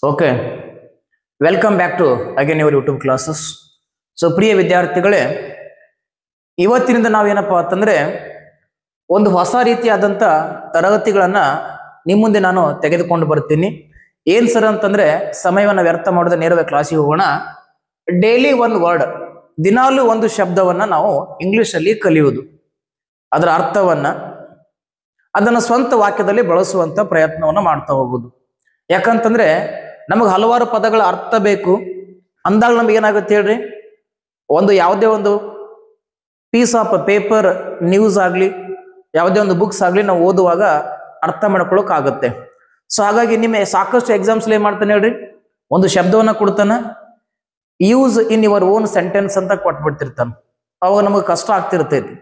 Okay, welcome back to again your YouTube classes. So ಪ್ರಿಯ ವಿದ್ಯಾರ್ಥಿಗಳೇ, ಇವತ್ತಿನಿಂದ ನಾವೇನಪ್ಪ ಅಂತಂದರೆ ಒಂದು ಹೊಸ ರೀತಿಯಾದಂಥ ತರಗತಿಗಳನ್ನು ನಿಮ್ಮ ಮುಂದೆ ನಾನು ತೆಗೆದುಕೊಂಡು ಬರ್ತೀನಿ. ಏನು ಸರ್ ಅಂತಂದರೆ, ಸಮಯವನ್ನು ವ್ಯರ್ಥ ಮಾಡದೆ ನೇರವಾಗಿ ಕ್ಲಾಸಿಗೆ ಹೋಗೋಣ. ಡೈಲಿ ಒಂದು ವರ್ಡ್, ದಿನಾಲೂ ಒಂದು ಶಬ್ದವನ್ನು ನಾವು ಇಂಗ್ಲೀಷಲ್ಲಿ ಕಲಿಯುವುದು, ಅದರ ಅರ್ಥವನ್ನು ಅದನ್ನು ಸ್ವಂತ ವಾಕ್ಯದಲ್ಲಿ ಬಳಸುವಂಥ ಪ್ರಯತ್ನವನ್ನು ಮಾಡ್ತಾ ಹೋಗೋದು. ಯಾಕಂತಂದರೆ ನಮಗೆ ಹಲವಾರು ಪದಗಳ ಅರ್ಥ ಬೇಕು ಅಂದಾಗ ನಮಗೆ ಏನಾಗುತ್ತೆ ಹೇಳ್ರಿ, ಒಂದು ಯಾವುದೇ ಒಂದು ಪೀಸ್ ಆಫ್ ಪೇಪರ್ ನ್ಯೂಸ್ ಆಗಲಿ, ಯಾವುದೇ ಒಂದು ಬುಕ್ಸ್ ಆಗಲಿ ನಾವು ಓದುವಾಗ ಅರ್ಥ ಮಾಡ್ಕೊಳ್ಳೋಕ್ಕಾಗುತ್ತೆ. ಸೊ ಹಾಗಾಗಿ ನಿಮ್ಮ ಸಾಕಷ್ಟು ಎಕ್ಸಾಮ್ಸ್ಲಿ ಏನು ಮಾಡ್ತಾನೆ ಹೇಳ್ರಿ, ಒಂದು ಶಬ್ದವನ್ನು ಕೊಡ್ತಾನೆ, use in your own sentence ಅಂತ ಕೊಟ್ಬಿಡ್ತಿರ್ತಾನೆ. ಅವಾಗ ನಮಗೆ ಕಷ್ಟ ಆಗ್ತಿರ್ತೈತಿ.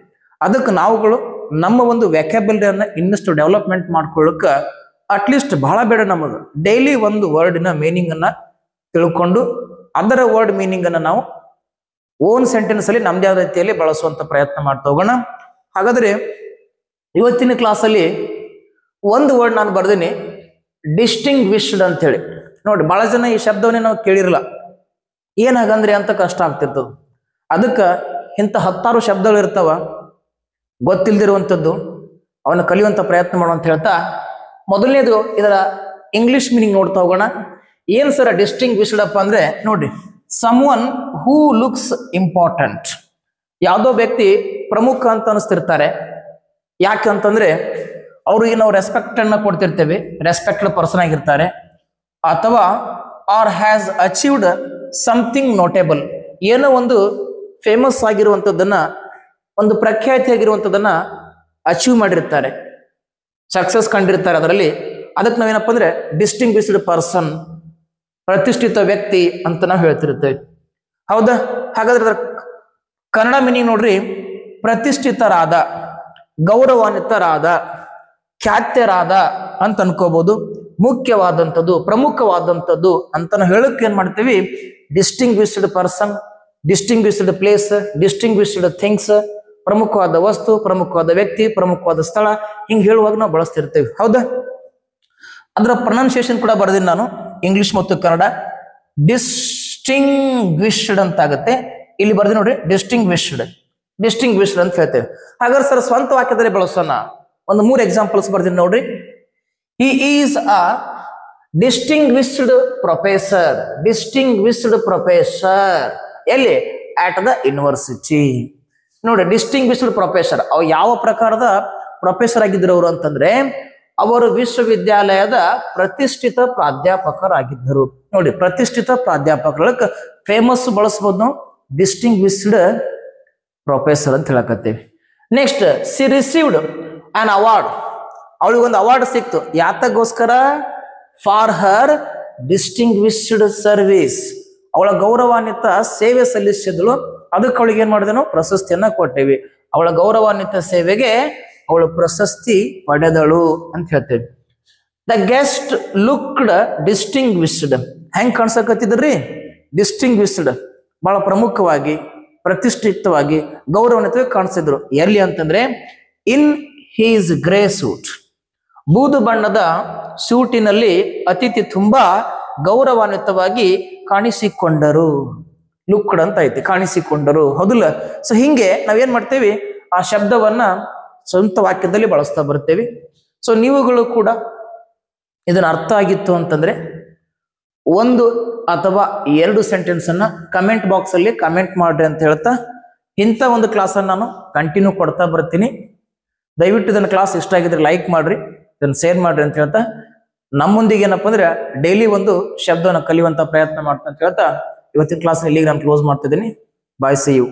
ಅದಕ್ಕೆ ನಾವುಗಳು ನಮ್ಮ ಒಂದು ವ್ಯಾಕ್ಯಾಬುಲರಿಯನ್ನು ಇನ್ನಷ್ಟು ಡೆವಲಪ್ಮೆಂಟ್ ಮಾಡ್ಕೊಳ್ಳೋಕೆ ಅಟ್ಲೀಸ್ಟ್ ಬಹಳ ಬೇಡ, ನಮಗೆ ಡೈಲಿ ಒಂದು ವರ್ಡಿನ ಮೀನಿಂಗನ್ನು ತಿಳ್ಕೊಂಡು ಅದರ ವರ್ಡ್ ಮೀನಿಂಗನ್ನು ನಾವು ಓನ್ ಸೆಂಟೆನ್ಸಲ್ಲಿ ನಮ್ಮದೇ ಆದ ರೀತಿಯಲ್ಲಿ ಬಳಸುವಂಥ ಪ್ರಯತ್ನ ಮಾಡ್ತಾ ಹೋಗೋಣ. ಹಾಗಾದರೆ ಇವತ್ತಿನ ಕ್ಲಾಸಲ್ಲಿ ಒಂದು ವರ್ಡ್ ನಾನು ಬರ್ದೀನಿ, ಡಿಸ್ಟಿಂಗ್ವಿಶ್ಡ್ ಅಂತೇಳಿ. ನೋಡಿ, ಭಾಳ ಜನ ಈ ಶಬ್ದವನ್ನೇ ನಾವು ಕೇಳಿರಲ್ಲ, ಏನಾಗಂದ್ರಿ ಅಂತ ಕಷ್ಟ ಆಗ್ತಿರ್ತದೆ. ಅದಕ್ಕೆ ಇಂಥ 10 ಶಬ್ದಗಳು ಇರ್ತಾವ ಗೊತ್ತಿಲ್ದಿರುವಂಥದ್ದು, ಅವನ್ನ ಕಲಿಯುವಂಥ ಪ್ರಯತ್ನ ಮಾಡುವಂತ ಹೇಳ್ತಾ, ಮೊದಲನೇದು ಇದರ ಇಂಗ್ಲಿಷ್ ಮೀನಿಂಗ್ ನೋಡ್ತಾ ಹೋಗೋಣ. ಏನು ಸರ್ ಡಿಸ್ಟಿಂಗ್ವಿಶ್ಡ್ ಅಪ್ಪ ಅಂದರೆ, ನೋಡಿ, ಸಮ್ವನ್ ಹೂ ಲುಕ್ಸ್ ಇಂಪಾರ್ಟೆಂಟ್. ಯಾವುದೋ ವ್ಯಕ್ತಿ ಪ್ರಮುಖ ಅಂತ ಅನಿಸ್ತಿರ್ತಾರೆ. ಯಾಕೆ ಅಂತಂದರೆ ಅವ್ರಿಗೆ ನಾವು ರೆಸ್ಪೆಕ್ಟನ್ನು ಕೊಡ್ತಿರ್ತೇವೆ, ರೆಸ್ಪೆಕ್ಟೆಡ್ ಪರ್ಸನ್ ಆಗಿರ್ತಾರೆ. ಅಥವಾ R has achieved something notable, ಏನೋ ಒಂದು ಫೇಮಸ್ ಆಗಿರುವಂಥದ್ದನ್ನು, ಒಂದು ಪ್ರಖ್ಯಾತಿ ಆಗಿರುವಂಥದ್ದನ್ನು ಅಚೀವ್ ಮಾಡಿರ್ತಾರೆ, ಸಕ್ಸಸ್ ಕಂಡಿರ್ತಾರೆ ಅದರಲ್ಲಿ. ಅದಕ್ಕೆ ನಾವೇನಪ್ಪ ಅಂದರೆ ಡಿಸ್ಟಿಂಗ್ವಿಶ್ಡ್ ಪರ್ಸನ್, ಪ್ರತಿಷ್ಠಿತ ವ್ಯಕ್ತಿ ಅಂತ ನಾವು ಹೇಳ್ತಿರ್ತೇವೆ. ಹೌದಾ? ಹಾಗಾದ್ರೆ ಅದರ ಕನ್ನಡ ಮೀನಿಂಗ್ ನೋಡ್ರಿ, ಪ್ರತಿಷ್ಠಿತರಾದ, ಗೌರವಾನ್ವಿತರಾದ, ಖ್ಯಾತ್ಯರಾದ ಅಂತ ಅನ್ಕೋಬಹುದು. ಮುಖ್ಯವಾದಂಥದ್ದು, ಪ್ರಮುಖವಾದಂಥದ್ದು ಅಂತ ನಾವು ಹೇಳಕ್ಕೆ ಏನು ಮಾಡ್ತೀವಿ, distinguished person, distinguished place, distinguished things, ಪ್ರಮುಖವಾದ ವಸ್ತು, ಪ್ರಮುಖವಾದ ವ್ಯಕ್ತಿ, ಪ್ರಮುಖವಾದ ಸ್ಥಳ, ಹಿಂಗೆ ಹೇಳುವಾಗ ನಾವು ಬಳಸ್ತಿರ್ತೇವೆ. ಹೌದಾ? ಅದರ ಪ್ರೊನೌನ್ಸಿಯೇಷನ್ ಕೂಡ ಬರ್ದೀನಿ ನಾನು, ಇಂಗ್ಲಿಷ್ ಮತ್ತು ಕನ್ನಡ. ಡಿಸ್ಟಿಂಗ್ವಿಶ್ಡ್ ಅಂತ ಆಗುತ್ತೆ, ಇಲ್ಲಿ ಬರ್ದಿ ನೋಡಿ, ಡಿಸ್ಟಿಂಗ್ವಿಶ್ಡ್, ಡಿಸ್ಟಿಂಗ್ವಿಶ್ಡ್ ಅಂತ ಹೇಳ್ತೇವೆ. ಹಾಗಾದ್ರೆ ಸರ್ ಸ್ವಂತ ವಾಕ್ಯದಲ್ಲಿ ಬಳಸೋಣ. ಒಂದು 3 ಎಕ್ಸಾಂಪಲ್ಸ್ ಬರ್ದೀನಿ ನೋಡ್ರಿ. He is a distinguished professor, distinguished professor, ಎಲ್ಲಿ? At the university. ನೋಡಿ, ಡಿಸ್ಟಿಂಗ್ವಿಶ್ಡ್ ಪ್ರೊಫೆಸರ್, ಅವು ಯಾವ ಪ್ರಕಾರದ ಪ್ರೊಫೆಸರ್ ಆಗಿದ್ರು ಅವರು ಅಂತಂದ್ರೆ, ಅವರು ವಿಶ್ವವಿದ್ಯಾಲಯದ ಪ್ರತಿಷ್ಠಿತ ಪ್ರಾಧ್ಯಾಪಕರಾಗಿದ್ದರು. ನೋಡಿ, ಪ್ರತಿಷ್ಠಿತ ಪ್ರಾಧ್ಯಾಪಕರಕ್ಕೆ ಫೇಮಸ್ ಬಳಸ್ಬೋದು ನಾವು, ಡಿಸ್ಟಿಂಗ್ವಿಶ್ಡ್ ಪ್ರೊಫೆಸರ್ ಅಂತ ಹೇಳಕತ್ತೇವೆ. Next, she received an award, ಅವಳಿಗೊಂದು ಅವಾರ್ಡ್ ಸಿಕ್ತು. ಯಾತಕ್ಕೋಸ್ಕರ? ಫಾರ್ ಹರ್ ಡಿಸ್ಟಿಂಗ್ವಿಶ್ಡ್ ಸರ್ವಿಸ್, ಅವಳ ಗೌರವಾನ್ವಿತ ಸೇವೆ ಸಲ್ಲಿಸಿದಳು. ಅದಕ್ಕೆ ಅವಳಿಗೆ ಏನ್ ಮಾಡಿದೆವು, ಪ್ರಶಸ್ತಿಯನ್ನ ಕೊಟ್ಟೇವಿ. ಅವಳ ಗೌರವಾನ್ವಿತ ಸೇವೆಗೆ ಅವಳು ಪ್ರಶಸ್ತಿ ಪಡೆದಳು ಅಂತ ಹೇಳ್ತೇವೆ. ದ ಗೆಸ್ಟ್ ಲುಕ್ಡ್ ಡಿಸ್ಟಿಂಗ್ವಿಶ್ಡ್, ಹೆಂಗ್ ಕಾಣಿಸಕತ್ತಿದ್ರಿ? ಡಿಸ್ಟಿಂಗ್ವಿಶ್ಡ್, ಬಹಳ ಪ್ರಮುಖವಾಗಿ, ಪ್ರತಿಷ್ಠಿತವಾಗಿ, ಗೌರವಾನ್ವಿತವಾಗಿ ಕಾಣಿಸಿದ್ರು. ಎಲ್ಲಿ ಅಂತಂದ್ರೆ ಇನ್ ಹೀಸ್ ಗ್ರೇ ಸೂಟ್, ಬೂದು ಬಣ್ಣದ ಸೂಟಿನಲ್ಲಿ ಅತಿಥಿ ತುಂಬಾ ಗೌರವಾನ್ವಿತವಾಗಿ ಕಾಣಿಸಿಕೊಂಡರು. ಲುಕ್ಡ್ ಅಂತ ಐತಿ, ಕಾಣಿಸಿಕೊಂಡರು. ಹೌದಿಲ್ಲ? ಸೊ ಹಿಂಗೆ ನಾವೇನ್ ಮಾಡ್ತೇವಿ, ಆ ಶಬ್ದವನ್ನ ಸ್ವಂತ ವಾಕ್ಯದಲ್ಲಿ ಬಳಸ್ತಾ ಬರ್ತೇವೆ. ಸೊ ನೀವುಗಳು ಕೂಡ ಇದನ್ನ ಅರ್ಥ ಆಗಿತ್ತು ಅಂತಂದ್ರೆ 1 ಅಥವಾ 2 ಸೆಂಟೆನ್ಸ್ ಅನ್ನ ಕಮೆಂಟ್ ಬಾಕ್ಸ್ ಅಲ್ಲಿ ಕಮೆಂಟ್ ಮಾಡ್ರಿ ಅಂತ ಹೇಳ್ತಾ, ಇಂಥ ಒಂದು ಕ್ಲಾಸನ್ನು ನಾನು ಕಂಟಿನ್ಯೂ ಕೊಡ್ತಾ ಬರ್ತೀನಿ. ದಯವಿಟ್ಟು ಇದನ್ನ ಕ್ಲಾಸ್ ಇಷ್ಟ ಆಗಿದ್ರೆ ಲೈಕ್ ಮಾಡ್ರಿ, ಇದನ್ನ ಶೇರ್ ಮಾಡ್ರಿ ಅಂತ ಹೇಳ್ತಾ, ನಮ್ಮೊಂದಿಗೆ ಏನಪ್ಪ ಅಂದ್ರೆ ಡೈಲಿ ಒಂದು ಶಬ್ದವನ್ನು ಕಲಿಯುವಂತ ಪ್ರಯತ್ನ ಮಾಡ್ತಾ ಅಂತ ಹೇಳ್ತಾ, ಇವತ್ತಿನ ಕ್ಲಾಸ್ ಇಲ್ಲಿಗೆ ನಾನು ಕ್ಲೋಸ್ ಮಾಡ್ತಿದ್ದೀನಿ. ಬಾಯ್, ಸಿ ಯು.